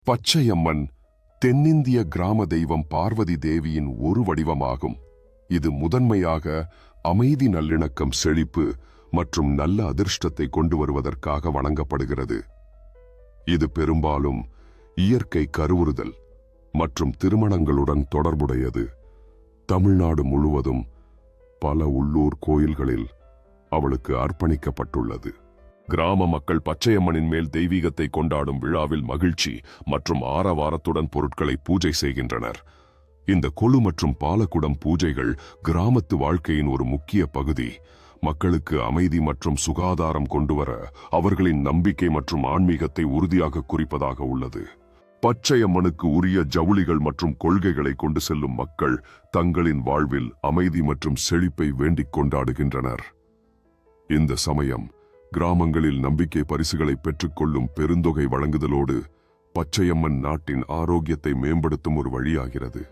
பச்சையம்மன் தென்னிந்திய கிராம தெய்வம் பார்வதி தேவியின் ஒரு வடிவமாகும். இது முதன்மையாக அமைதி, நல்லிணக்கம், செழிப்பு மற்றும் நல்ல அதிர்ஷ்டத்தை கொண்டு வருவதற்காக வணங்கப்படுகிறது. இது பெரும்பாலும் இயற்கை, கருவுறுதல் மற்றும் திருமணங்களுடன் தொடர்புடையது. தமிழ்நாடு முழுவதும் பல உள்ளூர் கோயில்களில் அவளுக்கு அர்ப்பணிக்கப்பட்டுள்ளது. கிராம மக்கள் பச்சையம்மனின் மேல் தெய்வீகத்தை கொண்டாடும் விழாவில் மகிழ்ச்சி மற்றும் ஆரவாரத்துடன் பொருட்களை பூஜை செய்கின்றனர். இந்த கொலு மற்றும் பாலக்குடம் பூஜைகள் கிராமத்து வாழ்க்கையின் ஒரு முக்கிய பகுதி. மக்களுக்கு அமைதி மற்றும் சுகாதாரம் கொண்டுவர அவர்களின் நம்பிக்கை மற்றும் ஆன்மீகத்தை உறுதியாக குறிப்பதாக உள்ளது. பச்சையம்மனுக்கு உரிய ஜவுளிகள் மற்றும் கொள்கைகளை கொண்டு செல்லும் மக்கள் தங்களின் வாழ்வில் அமைதி மற்றும் செழிப்பை வேண்டிக் கொண்டாடுகின்றனர். இந்த சமயம் கிராமங்களில் நம்பிக்கை பரிசுகளை பெற்றுக்கொள்ளும் பெருந்தொகை வழங்குதலோடு பச்சையம்மன் நாட்டின் ஆரோக்கியத்தை மேம்படுத்தும் ஒரு வழியாகிறது.